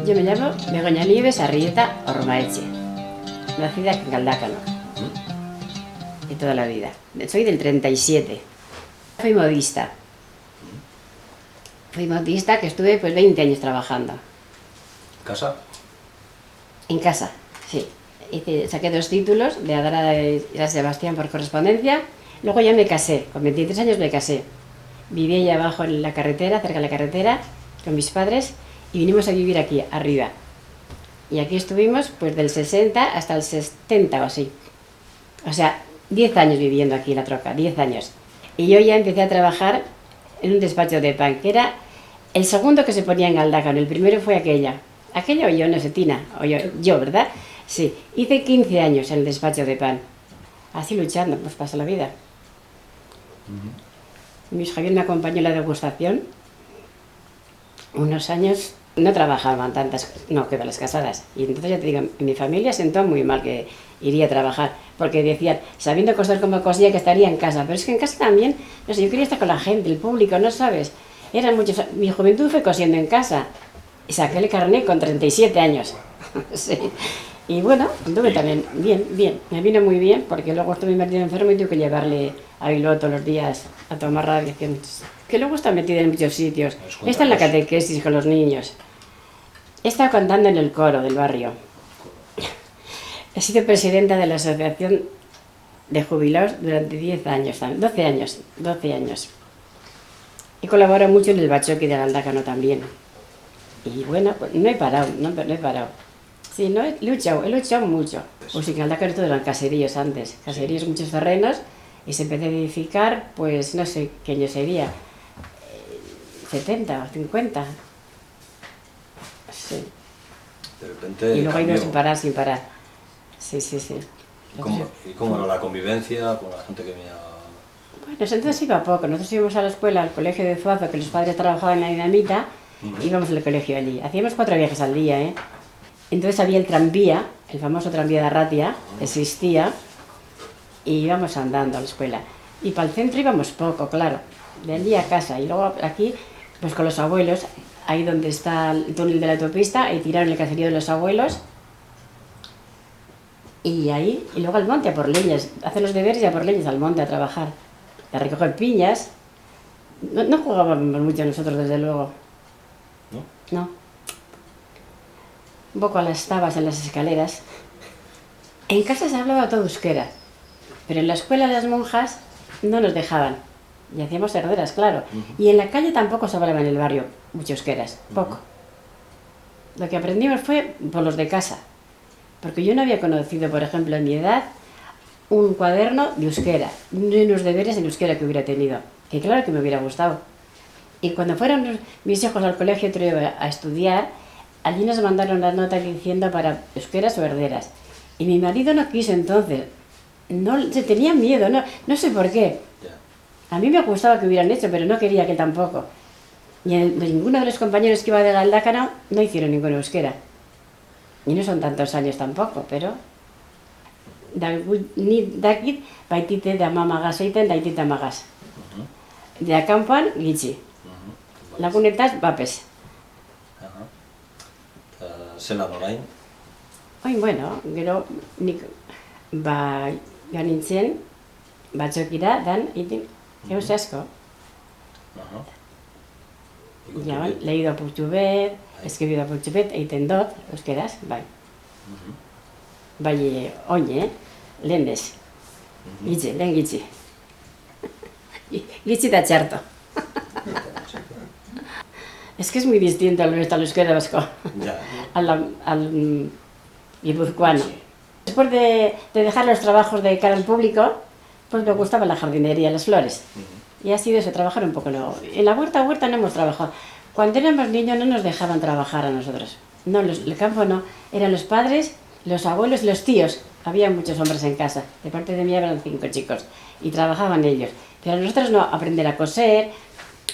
Yo me llamo Begoña Nieves Arrieta Ormaeche, nacida en Galdácano, de toda la vida. Soy del 37. Fui modista. Fui modista que estuve pues 20 años trabajando. ¿Casa? En casa, sí. Saqué 2 títulos de Adara de San Sebastián por correspondencia. Luego ya me casé, con 23 años me casé. Viví allá abajo en la carretera, cerca de la carretera, con mis padres, y vinimos a vivir aquí, arriba. Y aquí estuvimos pues del 60 hasta el 70 o así. O sea, 10 años viviendo aquí en La Troca, 10 años. Y yo ya empecé a trabajar en un despacho de pan, que era el segundo que se ponía en Galdácano. El primero fue aquella. Aquella o yo, no sé, Tina, o yo, ¿verdad? Sí, hice 15 años en el despacho de pan. Así luchando, pues pasa la vida. Luis Javier me acompañó en la degustación. Unos años no trabajaban tantas, no, que las casadas. Y entonces ya te digo, mi familia sentó muy mal que iría a trabajar, porque decían, sabiendo coser como cosía, que estaría en casa. Pero es que en casa también, no sé, yo quería estar con la gente, el público, ¿no sabes? Eran muchos, mi juventud fue cosiendo en casa. Y saqué el carnet con 37 años. Sí. Y bueno, anduve también bien. Me vino muy bien, porque luego estuve metido enfermo y tuve que llevarle a Bilbao todos los días a tomar radiaciones. Que luego está metida en muchos sitios. Está en la catequesis con los niños. He estado cantando en el coro del barrio. He sido presidenta de la asociación de jubilados durante 10 años, 12 años. He colaborado mucho en el Bachoqui de Galdácano también. Y bueno, pues no he parado. Sí, no he luchado mucho. Pues en Galdácano todo eran caseríos antes, caseríos, muchos terrenos, y se empezó a edificar, pues no sé qué año sería, 70 o 50. Sí. De repente Y luego ha ido cambió. sin parar. Sí. ¿Y cómo era la convivencia con la gente que venía? Bueno, entonces iba poco. Nosotros íbamos a la escuela, al colegio de Zuazo, que los padres trabajaban en la dinamita, íbamos al colegio allí. Hacíamos 4 viajes al día, ¿eh? Entonces había el tranvía, el famoso tranvía de Arratia, existía, y íbamos andando a la escuela. Y para el centro íbamos poco, claro, de allí a casa. Y luego aquí, pues con los abuelos, ahí donde está el túnel de la autopista, ahí tiraron el caserío de los abuelos. Y ahí, y luego al monte a por leñas, hacer los deberes y a por leñas al monte a trabajar, a recoger piñas. No jugábamos mucho nosotros, desde luego. No. Un poco a las tabas en las escaleras. En casa se hablaba todo euskera, pero en la escuela las monjas no nos dejaban. Y hacíamos herderas, claro. Y en la calle tampoco se hablaba en el barrio mucho euskeras, poco. Lo que aprendimos fue por los de casa. Porque yo no había conocido, por ejemplo, en mi edad, un cuaderno de euskera, ni unos deberes en euskera que hubiera tenido. Que claro que me hubiera gustado. Y cuando fueron mis hijos al colegio a estudiar, allí nos mandaron las notas diciendo para euskeras o herderas. Y mi marido no quiso entonces. Se tenía miedo, no sé por qué. A mí me gustaba que hubieran hecho, pero no quería que tampoco. Y ninguno de los compañeros que iba de Galdácano no hicieron ninguna euskera. Y no son tantos años tampoco, pero... Ni dakit baitite de amamagaz egiten daitite amagaz. De akampan gitxi. Lagunetaz bapes. Zelan orain? Bueno, gero nik joan nintzen Batxokira dan egiten eus asko. Ja, lehido apurtxu bet, eskebido apurtxu bet, egiten dut, euskeraz, bai. Bai, oin, lehen bez. Gitxi, lehen gitxi. Gitxi eta txarto. Es que es muy distinto al euskera vasco, al guipuzcoano. Después de dejar los trabajos de cara al público, pues me gustaba la jardinería, las flores. Y ha sido eso, trabajar un poco. En la huerta no hemos trabajado. Cuando éramos niños no nos dejaban trabajar a nosotros. No, el campo no. Eran los padres, los abuelos y los tíos. Había muchos hombres en casa. De parte de mí eran 5 chicos. Y trabajaban ellos. Pero nosotros no, aprender a coser,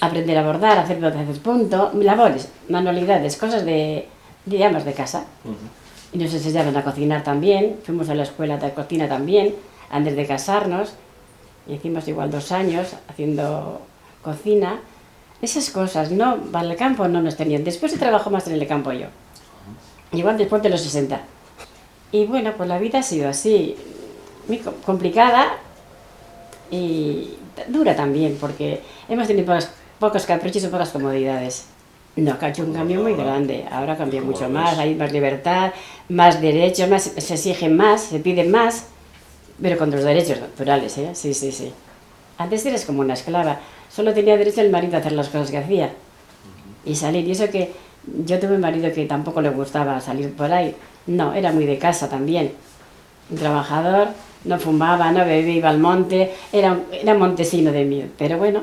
aprender a bordar, hacer punto, labores, manualidades, cosas de amas de casa. Y nos enseñaban a cocinar también, fuimos a la escuela de cocina también, antes de casarnos, y hicimos igual 2 años haciendo cocina. Esas cosas, no, para el campo no nos tenían. Después he trabajado más en el campo yo. igual después de los 60. Y bueno, pues la vida ha sido así, muy complicada y dura también, porque hemos tenido pocos caprichos y pocas comodidades. No, ha hecho un cambio muy grande, ahora cambia mucho más, hay más libertad, más derechos, más, se exigen más, se piden más, pero con los derechos naturales, ¿eh? Sí, sí, sí. Antes eres como una esclava, solo tenía derecho el marido a hacer las cosas que hacía y salir, y eso que yo tuve un marido que tampoco le gustaba salir por ahí, no, era muy de casa también, un trabajador, no fumaba, no bebía, iba al monte, era montesino de mí, pero bueno,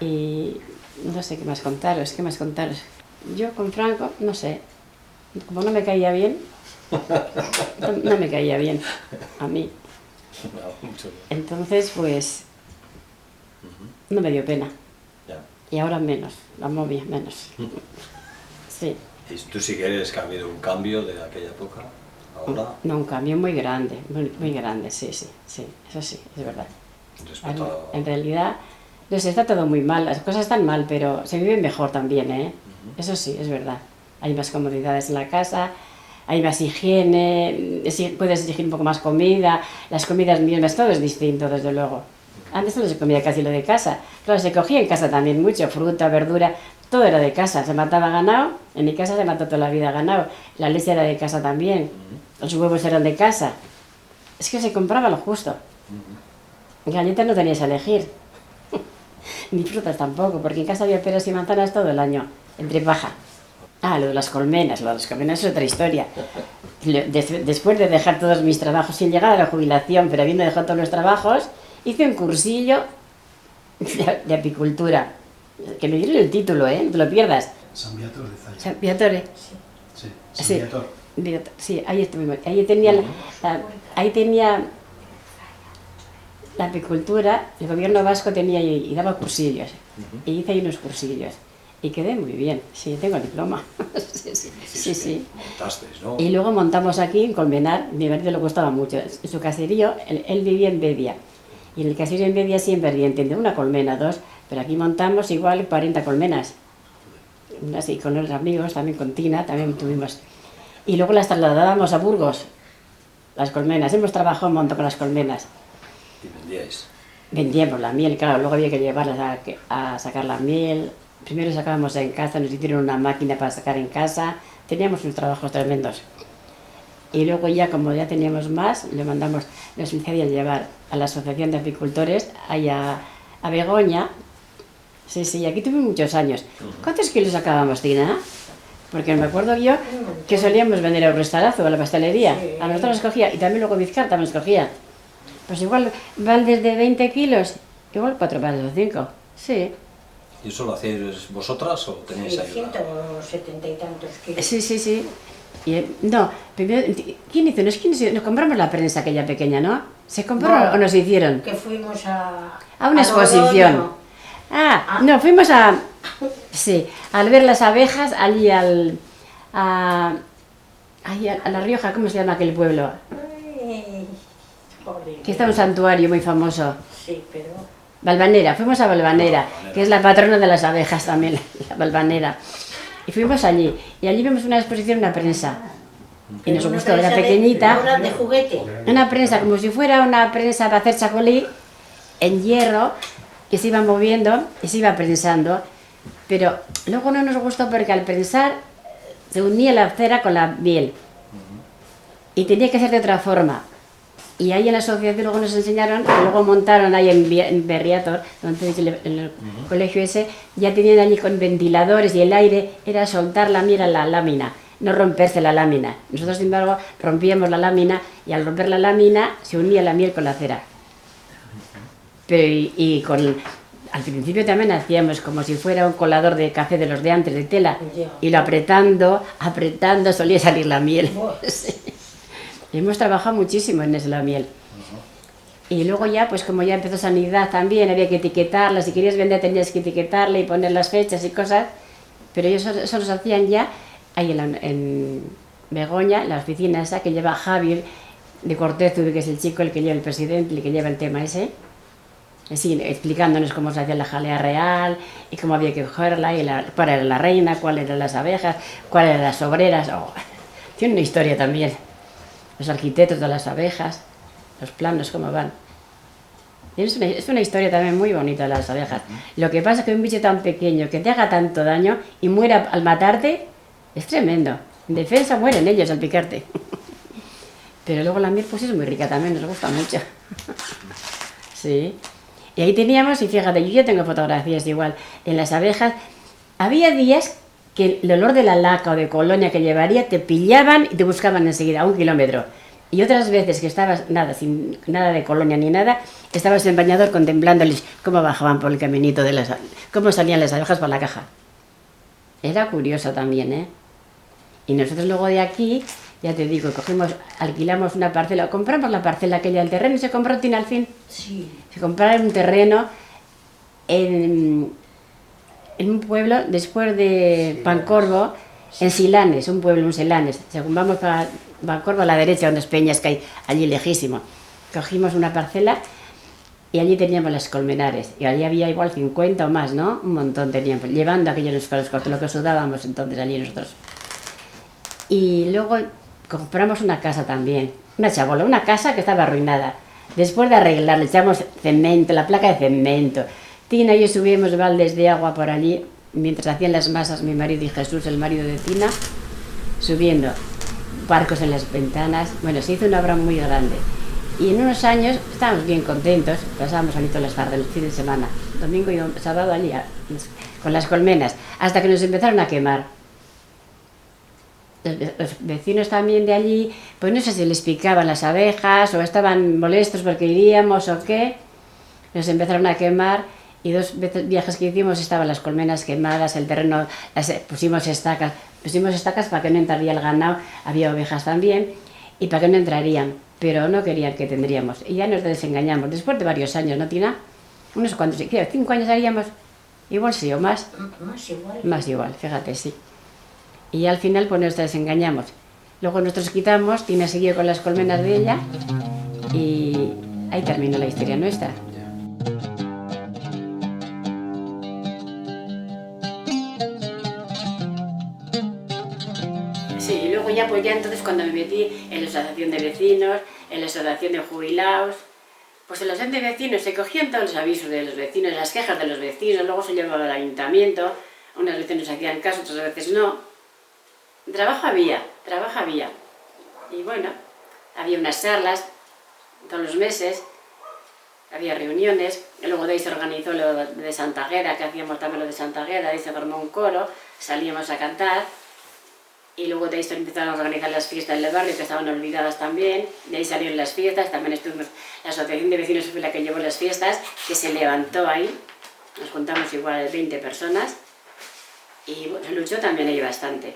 y no sé qué más contaros, qué más contaros. Yo con Franco, no sé, como no me caía bien, no me caía bien a mí. Entonces, pues, no me dio pena. Y ahora menos, la movia menos. Sí. ¿Y tú si quieres que ha habido un cambio de aquella época, ahora? No, un cambio muy grande, muy grande, sí, sí, sí, eso sí, es verdad. En realidad, no sé, está todo muy mal, las cosas están mal, pero se vive mejor también, ¿eh? Eso sí, es verdad. Hay más comodidades en la casa, hay más higiene, puedes exigir un poco más comida, las comidas mismas, todo es distinto, desde luego. Antes no se comía casi lo de casa. Claro, se cogía en casa también mucho, fruta, verdura, todo era de casa. Se mataba ganado, en mi casa se mató toda la vida ganado. La leche era de casa también, los huevos eran de casa. Es que se compraba lo justo. Galletas no tenías a elegir, ni frutas tampoco, porque en casa había peras y manzanas todo el año, entre paja. Ah, lo de las colmenas es otra historia. Después de dejar todos mis trabajos, sin llegar a la jubilación, pero habiendo dejado todos los trabajos, hice un cursillo de apicultura, que me dieron el título, ¿eh? No te lo pierdas. San Viator de Zaya. San Viatore. Sí, San Viator. Sí, ahí estuve. Ahí tenía la apicultura, el gobierno vasco tenía y daba cursillos. Y hice ahí unos cursillos. Y quedé muy bien, sí, tengo el diploma. Sí, sí. Montasteis, ¿no? Y luego montamos aquí en Colmenar, mi marido le gustaba mucho. En su caserío, él vivía en Bedia. Y en el caserío en Bedia siempre había entendido una colmena, dos, pero aquí montamos igual 40 colmenas. Así con los amigos, también con Tina, también tuvimos. Y luego las trasladábamos a Burgos, las colmenas. Hemos trabajado un montón con las colmenas. ¿Y vendíais? Vendíamos la miel, claro, luego había que llevarlas a sacar la miel. Primero sacábamos en casa, nos hicieron una máquina para sacar en casa. Teníamos unos trabajos tremendos. Y luego ya, como ya teníamos más, nos hicieron llevar a la Asociación de Apicultores, allá a Begoña. Sí, sí, aquí tuve muchos años. ¿Cuántos kilos sacábamos, Tina? Porque me acuerdo yo que solíamos vender a un restaurazo, a la pastelería. A nosotros nos cogía, y también luego Vizcar también nos cogía. Pues igual van desde 20 kilos, igual 4 pares o 5. Sí. ¿Y eso lo hacéis vosotras o tenéis ayuda? 170 y tantos kilos. Sí, sí, sí. No, primero, ¿quién hizo? Nos compramos la prensa aquella pequeña, ¿no? ¿Se compró o nos hicieron? Que fuimos a una exposición. Logroño. No, fuimos sí, al ver las abejas, allí a La Rioja, ¿cómo se llama aquel pueblo? Ay, joder. Que está un santuario muy famoso. Sí, pero... Valvanera, fuimos a Valvanera, que es la patrona de las abejas también, la Valvanera. Y fuimos allí, y allí vimos una exposición, una prensa. Y nos gustó, era pequeñita. Una de juguete. Una prensa, como si fuera una prensa para hacer chacolí, en hierro, que se iba moviendo y se iba prensando. Pero luego no nos gustó porque al prensar se unía la cera con la miel. Y tenía que ser de otra forma. Y ahí en la asociación luego nos enseñaron, y luego montaron ahí en Berriator, donde en el colegio ese, ya tenían allí con ventiladores y el aire era soltar la miel a la lámina, no romperse la lámina. Nosotros, sin embargo, rompíamos la lámina y al romper la lámina se unía la miel con la cera. Pero al principio también hacíamos como si fuera un colador de café de los de antes, de tela, y lo apretando solía salir la miel. Sí. Hemos trabajado muchísimo en eso, la miel. Y luego ya, pues como ya empezó sanidad también, había que etiquetarla. Si querías vender tenías que etiquetarla y poner las fechas y cosas. Pero ellos eso los hacían ya ahí en Begoña, la oficina esa que lleva Javier de Cortés, que es el chico, el que lleva el presidente, el que lleva el tema ese. Así, explicándonos cómo se hacía la jalea real y cómo había que cogerla, y cuál era la reina, cuáles eran las abejas, cuáles eran las obreras. Tiene una historia también. Los arquitectos de las abejas, los planos, cómo van. Es una historia también muy bonita de las abejas. Lo que pasa es que un bicho tan pequeño que te haga tanto daño y muera al matarte, es tremendo. En defensa mueren ellos al picarte. Pero luego la miel pues es muy rica también, nos gusta mucho. Sí. Y ahí teníamos, y fíjate, yo ya tengo fotografías igual, en las abejas, había días que el olor de la laca o de colonia que llevaría te pillaban y te buscaban enseguida, a 1 kilómetro. Y otras veces que estabas nada, sin nada de colonia ni nada, estabas en bañador contemplándoles cómo bajaban por el caminito de las... cómo salían las abejas por la caja. Era curioso también, ¿eh? Y nosotros luego de aquí, ya te digo, alquilamos una parcela, compramos la parcela aquella del terreno y se compró Tina al fin. Sí. Se compraron un terreno en un pueblo después de Pancorbo, en Silanes, un pueblo en Silanes. Según vamos para Pancorbo a la derecha, unas peñas que hay allí lejísimo. Cogimos una parcela y allí teníamos las colmenares. Y allí había igual 50 o más, ¿no? Un montón teníamos, llevando aquello en los lo que sudábamos entonces allí nosotros. Y luego compramos una casa también, una chabola, una casa que estaba arruinada. Después de arreglarla, echamos cemento, la placa de cemento. Tina y yo subimos baldes de agua por allí, mientras hacían las masas mi marido y Jesús, el marido de Tina, subiendo barcos en las ventanas. Bueno, se hizo una obra muy grande. Y en unos años estábamos bien contentos, pasábamos allí todas las tardes, el fin de semana, domingo y sábado allí, con las colmenas, hasta que nos empezaron a quemar. Los vecinos también de allí, pues no sé si les picaban las abejas o estaban molestos porque iríamos o qué, nos empezaron a quemar y 2 viajes que hicimos estaban las colmenas quemadas, el terreno, pusimos estacas para que no entraría el ganado, había ovejas también y para que no entrarían, pero no querían que tendríamos y ya nos desengañamos, después de varios años, ¿no, Tina? Unos cuantos, 5 años haríamos, igual sí o más. Más igual, fíjate, sí. Y al final pues nos desengañamos. Luego nosotros quitamos, Tina siguió con las colmenas de ella y ahí terminó la historia nuestra. Sí, y luego ya pues ya entonces cuando me metí en la asociación de vecinos, en la asociación de jubilados, pues en la asociación de vecinos se cogían todos los avisos de los vecinos, las quejas de los vecinos, luego se llevaba al ayuntamiento, unas veces nos hacían caso, otras veces no. Trabajo había. Y bueno, había unas charlas todos los meses, había reuniones, y luego de ahí se organizó lo de Santa Agueda, que hacíamos también lo de Santa Agueda, ahí se formó un coro, salíamos a cantar, y luego de ahí se empezaron a organizar las fiestas del barrio, que estaban olvidadas también, de ahí salieron las fiestas, también estuvimos, la asociación de vecinos fue la que llevó las fiestas, que se levantó ahí, nos juntamos igual 20 personas, y bueno, se luchó también ahí bastante.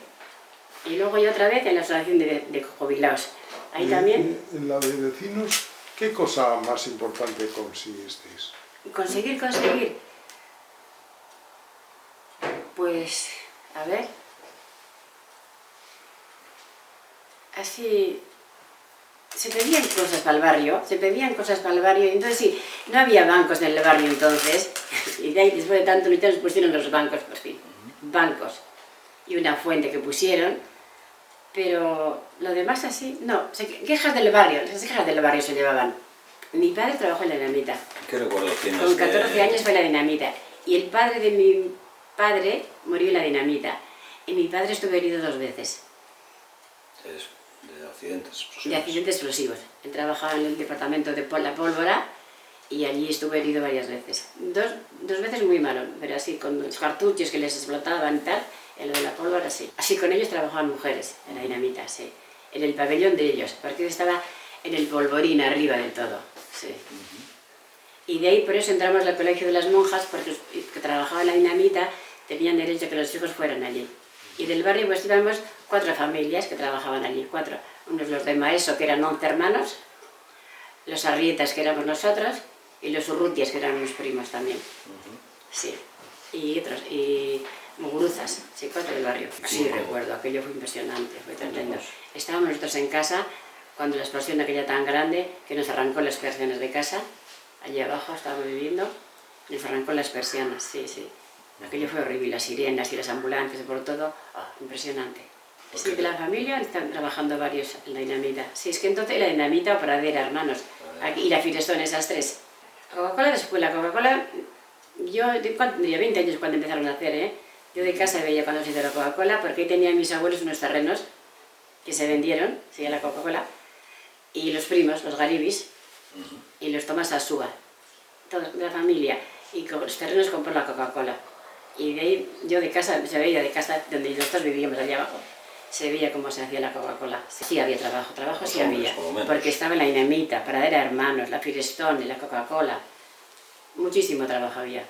Y luego yo otra vez en la asociación de jubilados. Ahí también. En la de vecinos, ¿qué cosa más importante conseguisteis? Conseguir. Pues, a ver. Así. Se pedían cosas para el barrio, y entonces sí, no había bancos en el barrio entonces. Y de ahí, después de tanto luchar, nos pusieron los bancos, por fin. Bancos. Y una fuente que pusieron. Pero lo demás así, no, quejas del barrio, las quejas del barrio se llevaban. Mi padre trabajó en la dinamita. ¿Qué recuerdo tienes? Con 14 años fue la dinamita. Y el padre de mi padre murió en la dinamita. Y mi padre estuvo herido 2 veces. De accidentes explosivos. De accidentes explosivos. Él trabajaba en el departamento de la pólvora y allí estuvo herido varias veces. Dos veces muy malo, pero así, con los cartuchos que les explotaban y tal. En lo de la pólvora, sí. Así con ellos trabajaban mujeres, en la dinamita, sí. En el pabellón de ellos, porque estaba en el polvorín arriba del todo, sí. Y de ahí por eso entramos al colegio de las monjas, porque los que trabajaban en la dinamita tenían derecho a que los hijos fueran allí. Y del barrio pues íbamos 4 familias que trabajaban allí, 4. Unos los de Maeso, que eran 11 hermanos, los Arrietas, que éramos nosotros, y los Urrutias, que eran unos primos también. Sí. Y otros, y Muguruzas, sí, 4 del barrio. Sí, recuerdo, aquello fue impresionante, fue tremendo. Estábamos nosotros en casa cuando la explosión aquella tan grande que nos arrancó las persianas de casa, allí abajo estábamos viviendo, nos arrancó las persianas, sí. Aquello fue horrible, las sirenas y las ambulancias por todo, impresionante. Sí, de la familia están trabajando varios en la dinamita. Sí, es que entonces la dinamita o Pradera, hermanos. Aquí, y la Firestone, esas tres. Coca-Cola después, la Coca-Cola, cuando tenía 20 años cuando empezaron a hacer, ¿eh? Yo de casa veía cuando se hizo la Coca-Cola, porque ahí tenían mis abuelos unos terrenos que se vendieron, sí, la Coca-Cola, y los primos, los Garibis, y los Tomás Asúa, todos de la familia, y con los terrenos compró la Coca-Cola. Y de ahí, yo de casa, se veía de casa donde nosotros vivíamos allá abajo, se veía cómo se hacía la Coca-Cola. Sí había trabajo sí había, porque estaba en la dinamita, Pradera Hermanos, la Firestone, la Coca-Cola, muchísimo trabajo había.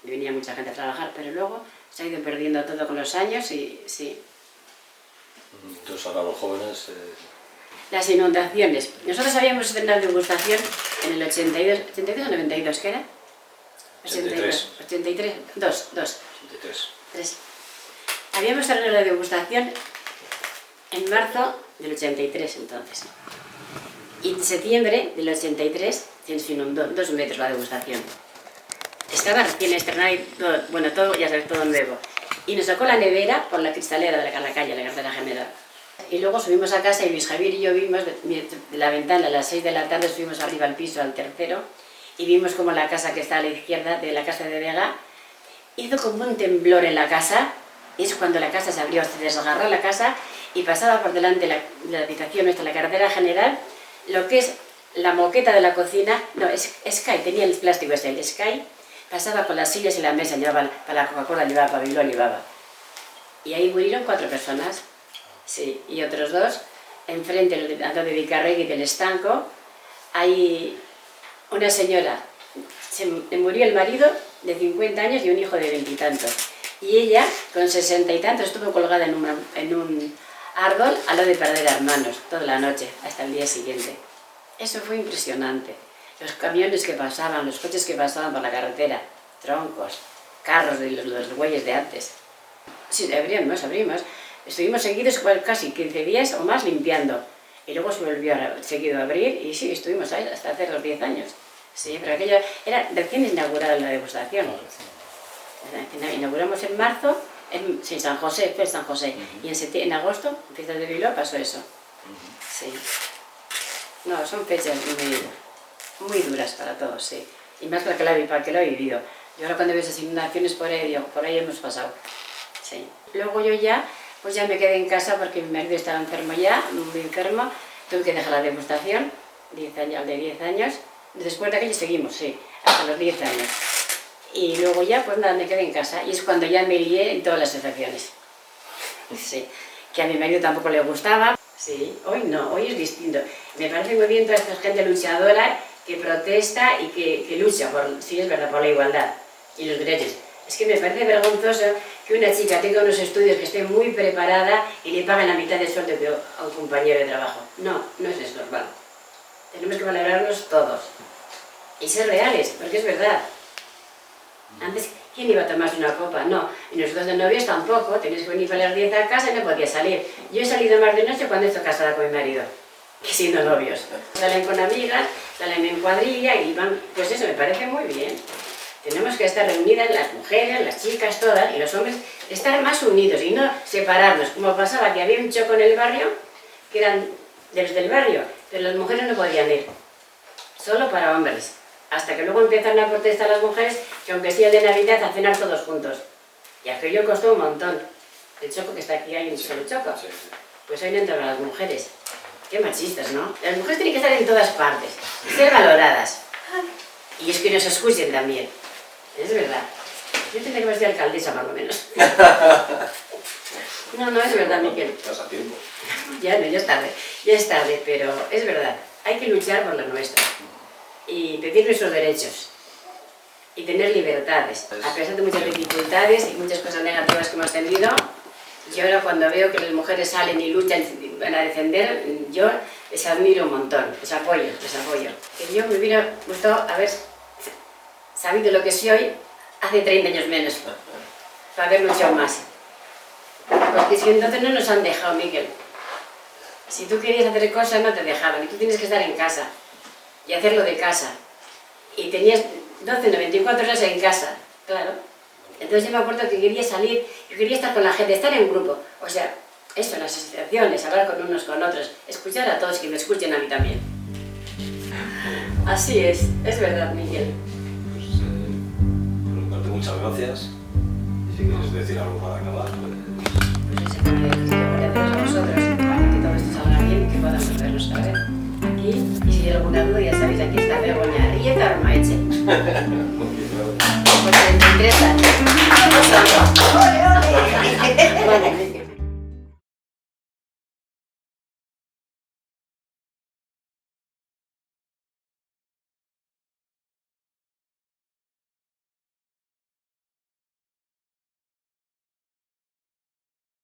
Y venía mucha gente a trabajar, pero luego se ha ido perdiendo todo con los años y sí. Entonces ahora los jóvenes... Las inundaciones. Nosotros habíamos tenido la degustación en el 82, 82 o 92, ¿qué era? 83. 83, 2. 83. 3. Habíamos tenido la degustación en marzo del 83 entonces. Y en septiembre del 83 se inundó 2 metros la degustación. Estaba recién estrenada y todo, bueno, todo, ya sabes, todo nuevo. Y nos sacó la nevera por la cristalera de la calle, la carretera general. Y luego subimos a casa y Luis Javier y yo vimos de la ventana a las 6 de la tarde, subimos arriba al piso, al tercero, y vimos como la casa que está a la izquierda de la casa de Vega hizo como un temblor en la casa. Y es cuando la casa se abrió, se desgarró la casa y pasaba por delante la habitación nuestra, la carretera general, lo que es la moqueta de la cocina, no, es Sky, tenía el plástico ese, el Sky, pasaba con las sillas y la mesa, llevaba para la Coca-Cola, llevaba pabellón, llevaba. Y ahí murieron 4 personas, sí, y otros 2, enfrente de Vicarregui del estanco, hay una señora, se murió el marido de 50 años y un hijo de 20 y tantos. Y ella, con 60 y tantos, estuvo colgada en un árbol al lado de Pradera Hermanos, toda la noche, hasta el día siguiente. Eso fue impresionante. Los camiones que pasaban, los coches que pasaban por la carretera, troncos, carros de los bueyes de antes. Sí, abrimos. Estuvimos seguidos casi 15 días o más limpiando. Y luego se volvió seguido a abrir y sí, estuvimos ahí hasta hace los 10 años. Sí, pero aquello era recién inaugurada la degustación. Inauguramos en marzo, en San José, fue San José, y en agosto, en fiestas de Bilbao, pasó eso. Sí. No, son fechas muy duras para todos, sí. Y más para que lo he vivido. Yo ahora cuando veo esas inundaciones por ahí hemos pasado. Sí. Luego yo ya me quedé en casa porque mi marido estaba enfermo ya, muy enfermo, tuve que dejar la degustación, 10 años, de 10 años. Después de aquello seguimos, sí, hasta los 10 años. Y luego ya, pues nada, me quedé en casa. Y es cuando ya me lié en todas las asociaciones. Sí, que a mi marido tampoco le gustaba. Sí, hoy no, hoy es distinto. Me parece muy bien toda esta gente luchadora que protesta y que lucha, sí es verdad, por la igualdad y los derechos. Es que me parece vergonzoso que una chica tenga unos estudios, que esté muy preparada y le paguen la mitad del sueldo que a un compañero de trabajo. No, no es normal. Tenemos que valorarnos todos y ser reales, porque es verdad. Antes, ¿quién iba a tomarse una copa? No. Y nosotros de novios tampoco. Tenías que venir a las 10 a casa y no podía salir. Yo he salido más de noche cuando estoy casada con mi marido, que siendo novios. Salen con amigas, salen en cuadrilla y van... Pues eso me parece muy bien. Tenemos que estar reunidas las mujeres, las chicas, todas, y los hombres, estar más unidos y no separarnos. Como pasaba que había un choco en el barrio, que eran de los del barrio, pero las mujeres no podían ir. Solo para hombres. Hasta que luego empezaron a protestar las mujeres que aunque sea de Navidad, a cenar todos juntos. Y aquello costó un montón. El choco que está aquí, hay un solo choco. Pues ahí no entran las mujeres. Qué machistas, ¿no? Las mujeres tienen que estar en todas partes, ser valoradas. Y es que nos escuchen también. Es verdad. Yo tendría que haber sido alcaldesa, más o menos. No, es verdad, Miquel. Estás a tiempo. Ya es tarde, pero es verdad. Hay que luchar por la nuestra. Y pedir nuestros derechos y tener libertades, a pesar de muchas dificultades y muchas cosas negativas que hemos tenido. Yo ahora cuando veo que las mujeres salen y luchan y van a defender, yo les admiro un montón, les apoyo. Que yo me hubiera gustado haber sabido lo que soy hoy hace 30 años menos, para haber luchado más. Porque si entonces no nos han dejado, Miguel. Si tú querías hacer cosas no te dejaban y tú tienes que estar en casa. Y hacerlo de casa. Y tenías 12, 24 horas en casa, claro. Entonces yo me acuerdo que quería salir, yo quería estar con la gente, estar en grupo. O sea, eso, en las asociaciones, hablar con unos con otros, escuchar a todos, que me escuchen a mí también. Así es verdad, Miguel. Pues, Roberto, muchas gracias. Y si quieres decir algo para acabar, Pues ese poner que agradeceros a vosotros, para que todo esto salga bien y que podamos vernos otra vez aquí. Y si hay alguna duda, ya sabéis, aquí está Begoña Rieta Armaeche. Muy bien, Por 33 años. ¡Ole, ole!